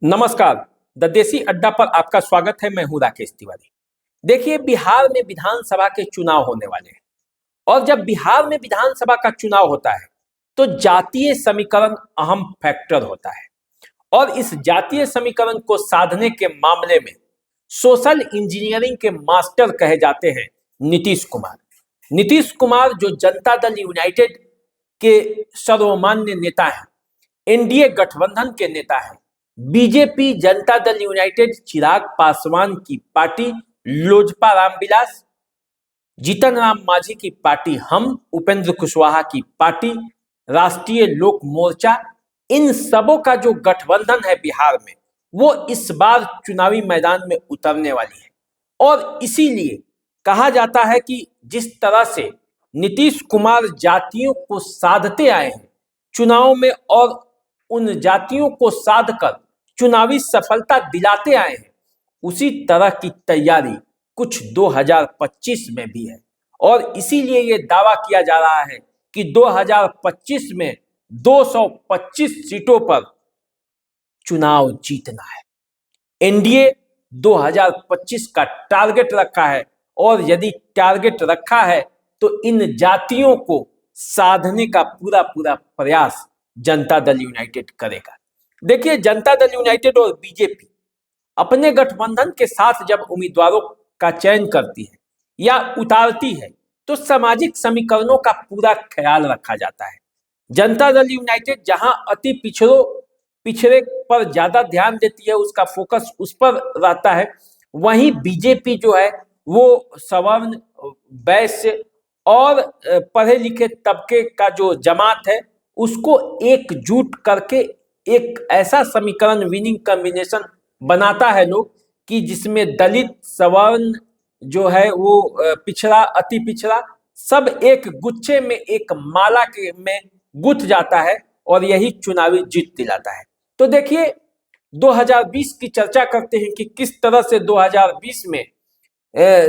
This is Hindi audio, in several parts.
नमस्कार। द देसी अड्डा पर आपका स्वागत है। मैं हूं राकेश तिवारी। देखिए, बिहार में विधानसभा के चुनाव होने वाले हैं और जब बिहार में विधानसभा का चुनाव होता है तो जातीय समीकरण अहम फैक्टर होता है और इस जातीय समीकरण को साधने के मामले में सोशल इंजीनियरिंग के मास्टर कहे जाते हैं नीतीश कुमार। नीतीश कुमार जो जनता दल यूनाइटेड के सर्वमान्य नेता हैं, एनडीए गठबंधन के नेता हैं, बीजेपी जनता दल यूनाइटेड चिराग पासवान की पार्टी, लोजपा रामविलास, जीतन राम मांझी की पार्टी, हम उपेंद्र कुशवाहा की पार्टी, राष्ट्रीय लोक मोर्चा, इन सबों का जो गठबंधन है बिहार में, वो इस बार चुनावी मैदान में उतरने वाली है। और इसीलिए कहा जाता है कि जिस तरह से नीतीश कुमार जातियों को साधते आए हैं चुनाव में और उन जातियों को साधकर चुनावी सफलता दिलाते आए हैं, उसी तरह की तैयारी कुछ 2025 में भी है। और इसीलिए ये दावा किया जा रहा है कि 2025 में 225 सीटों पर चुनाव जीतना है। एनडीए 2025 का टारगेट रखा है और यदि टारगेट रखा है तो इन जातियों को साधने का पूरा पूरा प्रयास जनता दल यूनाइटेड करेगा। देखिए, जनता दल यूनाइटेड और बीजेपी अपने गठबंधन के साथ जब उम्मीदवारों का चयन करती है या उतारती है तो सामाजिक समीकरणों का पूरा ख्याल रखा जाता है। जनता दल यूनाइटेड जहां अति पिछड़े पर ज्यादा ध्यान देती है, उसका फोकस उस पर रहता है, वहीं बीजेपी जो है वो सवर्ण, वैश्य और पढ़े लिखे तबके का जो जमात है उसको एकजुट करके एक ऐसा समीकरण, विनिंग कॉम्बिनेशन बनाता है लोग कि जिसमें दलित, सवर्ण जो है वो पिछड़ा, अति पिछड़ा, सब एक गुच्छे में, एक माला के में गुथ जाता है और यही चुनावी जीत दिलाता है। तो देखिए, 2020 की चर्चा करते हैं कि किस तरह से 2020 में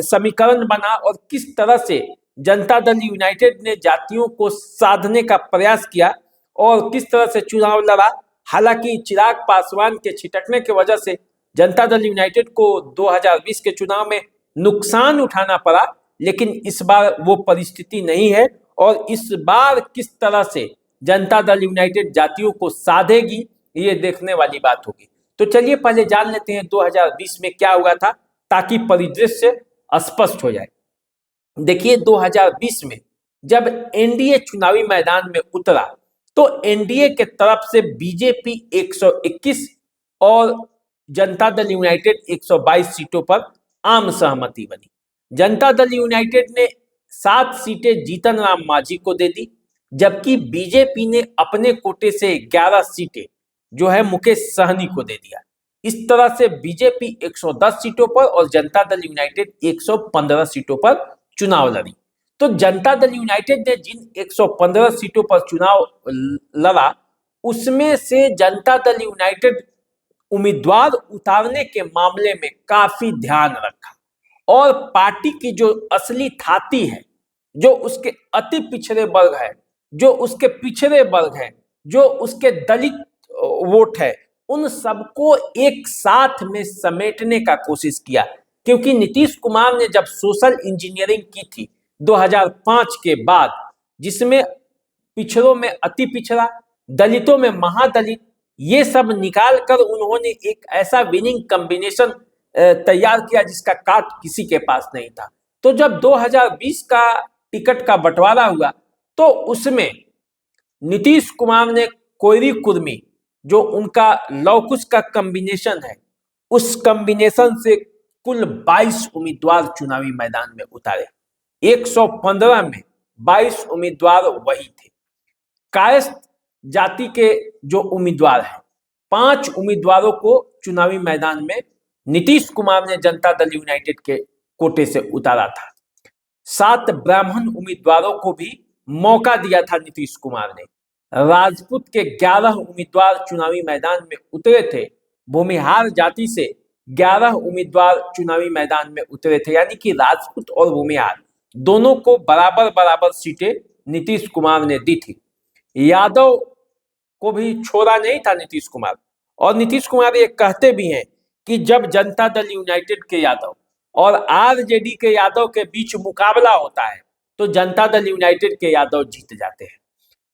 समीकरण बना और किस तरह से जनता दल यूनाइटेड ने जातियों को साधने का प्रयास किया और किस तरह से चुनाव लड़ा। हालांकि चिराग पासवान के छिटकने की वजह से जनता दल यूनाइटेड को 2020 के चुनाव में नुकसान उठाना पड़ा, लेकिन इस बार वो परिस्थिति नहीं है और इस बार किस तरह से जनता दल यूनाइटेड जातियों को साधेगी ये देखने वाली बात होगी। तो चलिए पहले जान लेते हैं 2020 में क्या हुआ था ताकि परिदृश्य स्पष्ट हो जाए। देखिए, 2020 में जब एनडीए चुनावी मैदान में उतरा तो एनडीए के तरफ से बीजेपी 121 और जनता दल यूनाइटेड 122 सीटों पर आम सहमति बनी। जनता दल यूनाइटेड ने 7 सीटें जीतन राम मांझी को दे दी, जबकि बीजेपी ने अपने कोटे से 11 सीटें जो है मुकेश सहनी को दे दिया। इस तरह से बीजेपी 110 सीटों पर और जनता दल यूनाइटेड 115 सीटों पर चुनाव लड़ी। तो जनता दल यूनाइटेड ने जिन 115 सीटों पर चुनाव लड़ा उसमें से जनता दल यूनाइटेड उम्मीदवार उतारने के मामले में काफी ध्यान रखा और पार्टी की जो असली थाती है, जो उसके अति पिछड़े वर्ग है, जो उसके पिछड़े वर्ग है, जो उसके दलित वोट है, उन सबको एक साथ में समेटने का कोशिश किया। क्योंकि नीतीश कुमार ने जब सोशल इंजीनियरिंग की थी 2005 के बाद, जिसमें पिछड़ों में अति पिछड़ा, दलितों में महादलित, ये सब निकाल कर उन्होंने एक ऐसा विनिंग कॉम्बिनेशन तैयार किया जिसका काट किसी के पास नहीं था। तो जब 2020 का टिकट का बंटवारा हुआ तो उसमें नीतीश कुमार ने कोयरी कुर्मी, जो उनका लौकुश का कॉम्बिनेशन है, उस कॉम्बिनेशन से कुल 22 उम्मीदवार चुनावी मैदान में उतारे। 115 में 22 उम्मीदवार वही थे। कायस्थ जाति के जो उम्मीदवार हैं, 5 उम्मीदवारों को चुनावी मैदान में नीतीश कुमार ने जनता दल यूनाइटेड के कोटे से उतारा था। 7 ब्राह्मण उम्मीदवारों को भी मौका दिया था नीतीश कुमार ने। राजपूत के 11 उम्मीदवार चुनावी मैदान में उतरे थे। भूमिहार जाति से 11 उम्मीदवार चुनावी मैदान में उतरे थे, यानी कि राजपूत और भूमिहार दोनों को बराबर बराबर सीटें नीतीश कुमार ने दी थी। यादव को भी छोड़ा नहीं था नीतीश कुमार और नीतीश कुमार ये कहते भी हैं कि जब जनता दल यूनाइटेड के यादव और आरजेडी के यादव के बीच मुकाबला होता है तो जनता दल यूनाइटेड के यादव जीत जाते हैं,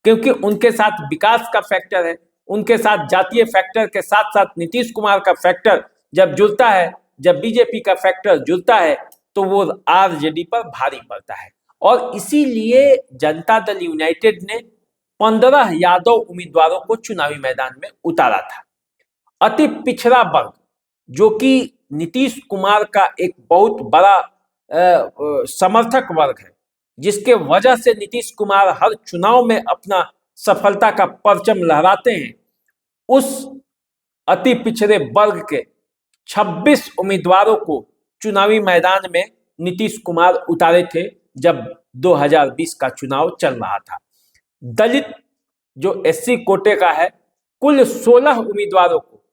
क्योंकि उनके साथ विकास का फैक्टर है, उनके साथ जातीय फैक्टर के साथ साथ नीतीश कुमार का फैक्टर जब जुड़ता है, जब बीजेपी का फैक्टर जुड़ता है तो वो आरजेडी पर भारी पड़ता है। और इसीलिए जनता दल यूनाइटेड ने 15 यादव उम्मीदवारों को चुनावी मैदान में उतारा था। अति पिछड़ा वर्ग जो कि नीतीश कुमार का एक बहुत बड़ा समर्थक वर्ग है, जिसके वजह से नीतीश कुमार हर चुनाव में अपना सफलता का परचम लहराते हैं, उस अति पिछड़े वर्ग के 26 उम्मीदवारों को चुनावी मैदान में नीतीश कुमार उतारे थे जब 2020 का चुनाव चल रहा था। दलित जो एससी कोटे का है, कुल 16 उम्मीदवारों को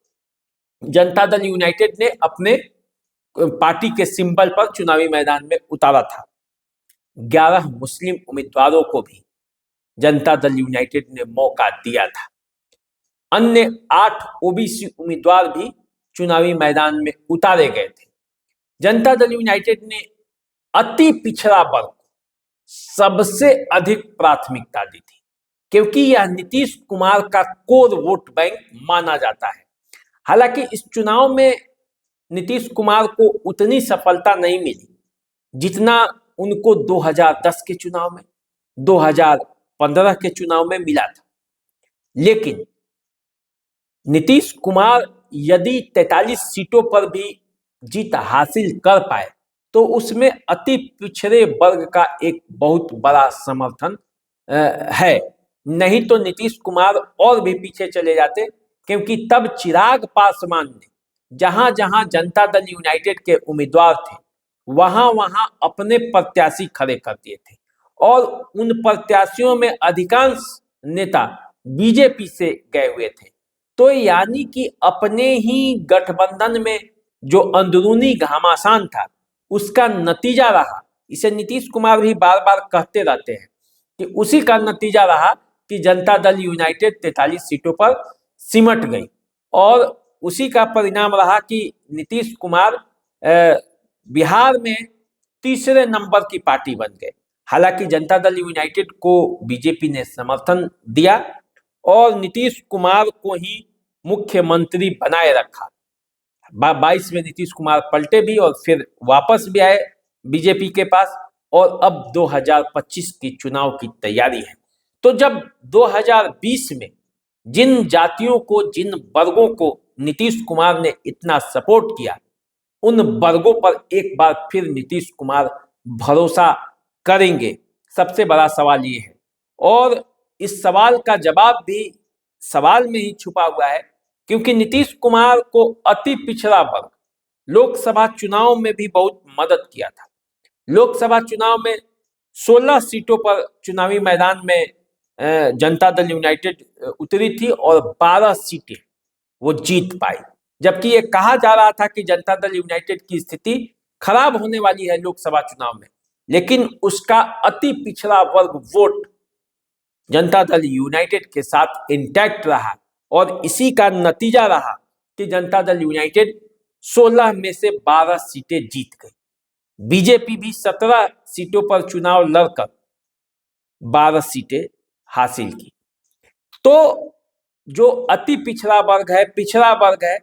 जनता दल यूनाइटेड ने अपने पार्टी के सिंबल पर चुनावी मैदान में उतारा था। 11 मुस्लिम उम्मीदवारों को भी जनता दल यूनाइटेड ने मौका दिया था। अन्य 8 ओबीसी उम्मीदवार भी चुनावी मैदान में उतारे गए थे। जनता दल यूनाइटेड ने अति पिछड़ा वर्ग सबसे अधिक प्राथमिकता दी थी, क्योंकि यह नीतीश कुमार का कोर वोट बैंक माना जाता है। हालांकि इस चुनाव में नीतीश कुमार को उतनी सफलता नहीं मिली जितना उनको 2010 के चुनाव में, 2015 के चुनाव में मिला था। लेकिन नीतीश कुमार यदि 43 सीटों पर भी जीत हासिल कर पाए तो उसमें अति पिछड़े वर्ग का एक बहुत बड़ा समर्थन है, नहीं तो नीतीश कुमार और भी पीछे चले जाते, क्योंकि तब चिराग पासवान ने जहां जहां जनता दल यूनाइटेड के उम्मीदवार थे वहां वहां अपने प्रत्याशी खड़े कर दिए थे और उन प्रत्याशियों में अधिकांश नेता बीजेपी से गए हुए थे। तो यानी कि अपने ही गठबंधन में जो अंदरूनी घमासान था उसका नतीजा रहा, इसे नीतीश कुमार भी बार बार कहते रहते हैं कि उसी का नतीजा रहा कि जनता दल यूनाइटेड 43 सीटों पर सिमट गई और उसी का परिणाम रहा कि नीतीश कुमार बिहार में तीसरे नंबर की पार्टी बन गए। हालांकि जनता दल यूनाइटेड को बीजेपी ने समर्थन दिया और नीतीश कुमार को ही मुख्यमंत्री बनाए रखा। 22 में नीतीश कुमार पलटे भी और फिर वापस भी आए बीजेपी के पास और अब 2025 की चुनाव की तैयारी है। तो जब 2020 में जिन जातियों को, जिन वर्गों को नीतीश कुमार ने इतना सपोर्ट किया, उन वर्गों पर एक बार फिर नीतीश कुमार भरोसा करेंगे, सबसे बड़ा सवाल ये है। और इस सवाल का जवाब भी सवाल में ही छुपा हुआ है, क्योंकि नीतीश कुमार को अति पिछड़ा वर्ग लोकसभा चुनाव में भी बहुत मदद किया था। लोकसभा चुनाव में 16 सीटों पर चुनावी मैदान में जनता दल यूनाइटेड उतरी थी और 12 सीटें वो जीत पाई, जबकि ये कहा जा रहा था कि जनता दल यूनाइटेड की स्थिति खराब होने वाली है लोकसभा चुनाव में, लेकिन उसका अति पिछड़ा वर्ग वोट जनता दल यूनाइटेड के साथ इंटैक्ट रहा और इसी का नतीजा रहा कि जनता दल यूनाइटेड 16 में से 12 सीटें जीत गई। बीजेपी भी 17 सीटों पर चुनाव लड़कर 12 सीटें हासिल की। तो जो अति पिछड़ा वर्ग है, पिछड़ा वर्ग है,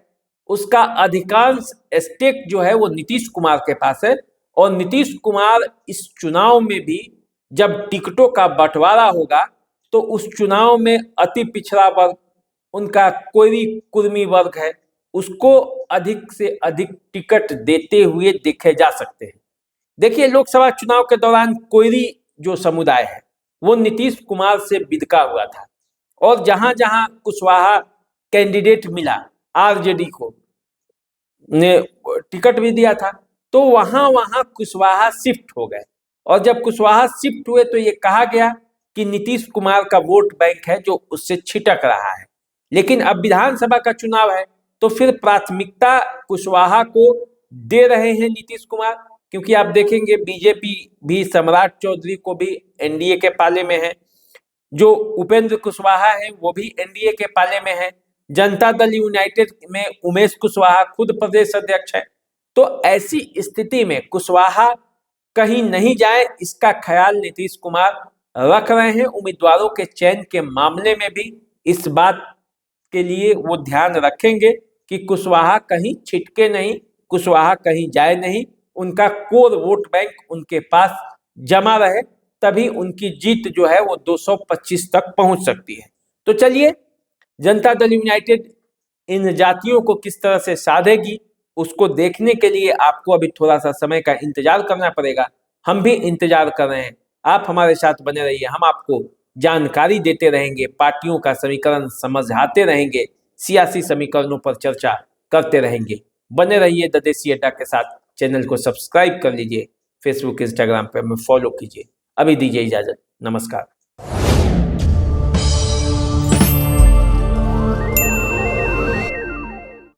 उसका अधिकांश स्टेक जो है वो नीतीश कुमार के पास है और नीतीश कुमार इस चुनाव में भी जब टिकटों का बंटवारा होगा तो उस चुनाव में अति पिछड़ा वर्ग, उनका कोई कुर्मी वर्ग है, उसको अधिक से अधिक टिकट देते हुए देखे जा सकते हैं। देखिए, लोकसभा चुनाव के दौरान कोयरी जो समुदाय है वो नीतीश कुमार से बिदका हुआ था और जहां जहां कुशवाहा कैंडिडेट मिला, आरजेडी को ने टिकट भी दिया था, तो वहां वहां कुशवाहा शिफ्ट हो गए और जब कुशवाहा शिफ्ट हुए तो ये कहा गया कि नीतीश कुमार का वोट बैंक है जो उससे छिटक रहा है। लेकिन अब विधानसभा का चुनाव है तो फिर प्राथमिकता कुशवाहा को दे रहे हैं नीतीश कुमार, क्योंकि आप देखेंगे बीजेपी भी सम्राट चौधरी को भी एनडीए के पाले में है, जो उपेंद्र कुशवाहा है वो भी एनडीए के पाले में है जनता दल यूनाइटेड में उमेश कुशवाहा खुद प्रदेश अध्यक्ष है। तो ऐसी स्थिति में कुशवाहा कहीं नहीं जाए, इसका ख्याल नीतीश कुमार रख रहे हैं। उम्मीदवारों के चयन के मामले में भी इस बात के लिए वो ध्यान रखेंगे कि कुशवाहा कहीं छिटके नहीं, कुशवाहा कहीं जाए नहीं, उनका कोर वोट बैंक उनके पास जमा रहे, तभी उनकी जीत जो है वो 225 तक पहुंच सकती है। तो चलिए, जनता दल यूनाइटेड इन जातियों को किस तरह से साधेगी, उसको देखने के लिए आपको अभी थोड़ा सा समय का इंतजार करना पड़ेगा। हम भी इंतजार कर रहे हैं, आप हमारे साथ बने रहिए। हम आपको जानकारी देते रहेंगे, पार्टियों का समीकरण समझाते रहेंगे, सियासी समीकरणों पर चर्चा करते रहेंगे। बने रहिए द देसी अड्डा के साथ। चैनल को सब्सक्राइब कर लीजिए, फेसबुक इंस्टाग्राम पर हमें फॉलो कीजिए। अभी दीजिए इजाजत, नमस्कार।